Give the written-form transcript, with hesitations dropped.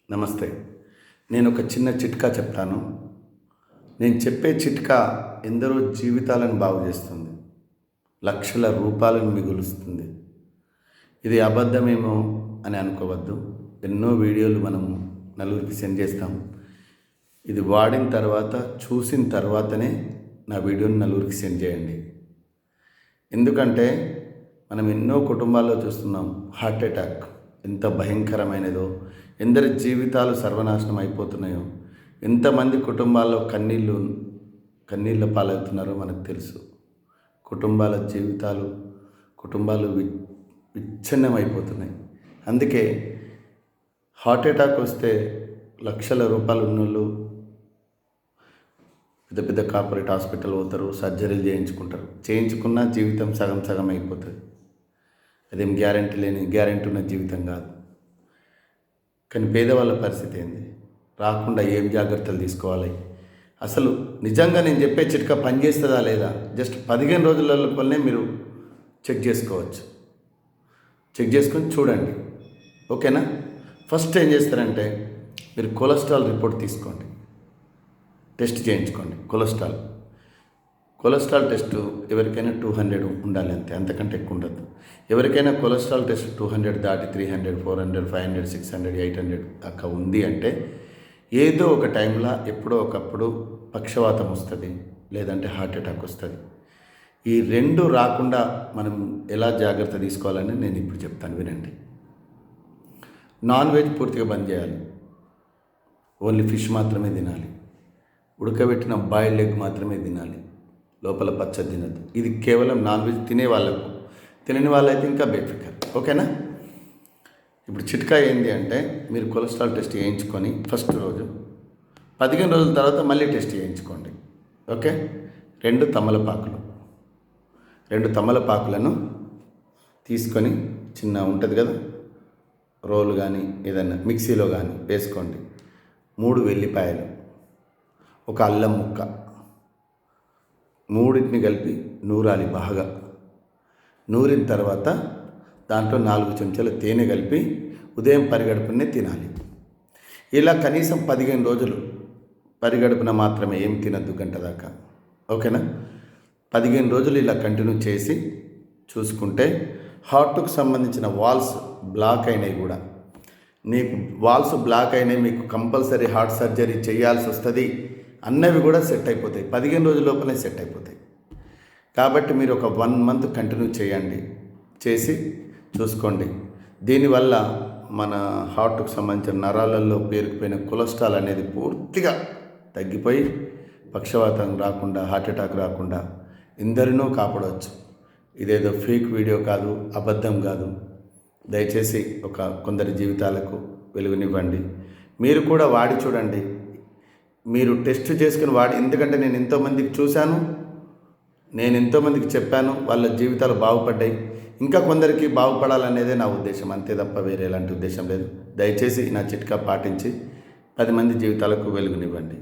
నమస్తే. నేను ఒక చిన్న చిట్కా చెప్తాను. నేను చెప్పే చిట్కా ఎందరో జీవితాలను బాగు చేస్తుంది, లక్షల రూపాయలను మిగులుస్తుంది. ఇది అబద్ధమేమో అని అనుకోవద్దు. ఎన్నో వీడియోలు మనము నలుగురికి సెండ్ చేస్తాం. ఇది వాడిన తర్వాత, చూసిన తర్వాతనే నా వీడియోని నలుగురికి సెండ్ చేయండి. ఎందుకంటే మనం ఎన్నో కుటుంబాల్లో చూస్తున్నాం, హార్ట్ అటాక్ ఎంత భయంకరమైనదో, ఎందరి జీవితాలు సర్వనాశనం అయిపోతున్నాయో, ఎంతమంది కుటుంబాల్లో కన్నీళ్ళ పాలవుతున్నారో మనకు తెలుసు. కుటుంబాల జీవితాలు, కుటుంబాలు విచ్ఛిన్నం అయిపోతున్నాయి. అందుకే హార్ట్ అటాక్ వస్తే లక్షల రూపాయలు ఉన్నోళ్ళు పెద్ద పెద్ద కార్పొరేట్ హాస్పిటల్ పోతారు, సర్జరీలు చేయించుకుంటారు. చేయించుకున్న జీవితం సగం సగం అయిపోతుంది. అదేం గ్యారెంటీ ఉన్న జీవితం కాదు. కానీ పేదవాళ్ళ పరిస్థితి ఏంది? రాకుండా ఏం జాగ్రత్తలు తీసుకోవాలి? అసలు నిజంగా నేను చెప్పే చిట్కా పనిచేస్తుందా లేదా? జస్ట్ 15 రోజుల లోపలనే మీరు చెక్ చేసుకోవచ్చు. చెక్ చేసుకొని చూడండి, ఓకేనా? ఫస్ట్ ఏం చేస్తారంటే, మీరు కొలెస్ట్రాల్ రిపోర్ట్ తీసుకోండి, టెస్ట్ చేయించుకోండి. కొలెస్ట్రాల్ టెస్ట్ ఎవరికైనా 200 ఉండాలి, అంతకంటే ఎక్కువ ఉండదు. ఎవరికైనా కొలెస్ట్రాల్ టెస్ట్ 200 దాటి 300, 400, 500, 600, 800 దాకా ఉంది అంటే ఏదో ఒక టైంలో ఎప్పుడో ఒకప్పుడు పక్షవాతం వస్తుంది, లేదంటే హార్ట్ అటాక్ వస్తుంది. ఈ రెండు రాకుండా మనం ఎలా జాగ్రత్త తీసుకోవాలని నేను ఇప్పుడు చెప్తాను, వినండి. నాన్ వెజ్ పూర్తిగా బంద్ చేయాలి. ఓన్లీ ఫిష్ మాత్రమే తినాలి. ఉడకబెట్టిన బాయిల్డ్ ఎగ్ మాత్రమే తినాలి. లోపల పచ్చడి తినద్దు. ఇది కేవలం నాన్ వెజ్ తినే వాళ్ళకు. తినని వాళ్ళైతే ఇంకా బేఫికర్, ఓకేనా? ఇప్పుడు చిట్కా ఏంటి అంటే, మీరు కొలెస్ట్రాల్ టెస్ట్ చేయించుకొని ఫస్ట్ రోజు 15 రోజుల తర్వాత మళ్ళీ టెస్ట్ చేయించుకోండి, ఓకే? 2 తమలపాకులను తీసుకొని, చిన్న ఉంటుంది కదా రోలు కానీ ఏదైనా మిక్సీలో కానీ వేసుకోండి. 3 వెల్లిపాయలు, ఒక అల్లం ముక్క, మూడింటిని కలిపి నూరాలి బాగా. నూరిన తర్వాత దాంట్లో 4 చెంచాల తేనె కలిపి ఉదయం పరిగడుపునే తినాలి. ఇలా కనీసం 15 రోజులు పరిగడుపున మాత్రమే, ఏం తినద్దు గంట దాకా, ఓకేనా? 15 రోజులు ఇలా కంటిన్యూ చేసి చూసుకుంటే హార్ట్కు సంబంధించిన వాల్స్ బ్లాక్ అయినాయి కూడా, నీకు వాల్స్ బ్లాక్ అయినాయి, మీకు కంపల్సరీ హార్ట్ సర్జరీ చేయాల్సి వస్తుంది అన్నవి కూడా సెట్ అయిపోతాయి. 15 రోజుల లోపలే సెట్ అయిపోతాయి. కాబట్టి మీరు ఒక 1 మంత్ కంటిన్యూ చేయండి, చేసి చూసుకోండి. దీనివల్ల మన హార్ట్కు సంబంధించిన నరాలలో పేరుకుపోయిన కొలెస్ట్రాల్ అనేది పూర్తిగా తగ్గిపోయి పక్షవాతం రాకుండా, హార్ట్ అటాక్ రాకుండా ఎందరినో కాపాడవచ్చు. ఇదేదో ఫేక్ వీడియో కాదు, అబద్ధం కాదు. దయచేసి కొందరి జీవితాలకు వెలుగునివ్వండి. మీరు కూడా వాడి చూడండి. మీరు టెస్ట్ చేసుకుని ఎందుకంటే నేను ఎంతోమందికి చూశాను, నేను ఎంతోమందికి చెప్పాను, వాళ్ళ జీవితాలు బాగుపడ్డాయి. ఇంకా కొందరికి బాగుపడాలనేదే నా ఉద్దేశం, అంతే తప్ప వేరే ఎలాంటి ఉద్దేశం లేదు. దయచేసి నా చిట్కా పాటించి 10 మంది జీవితాలకు వెలుగునివ్వండి.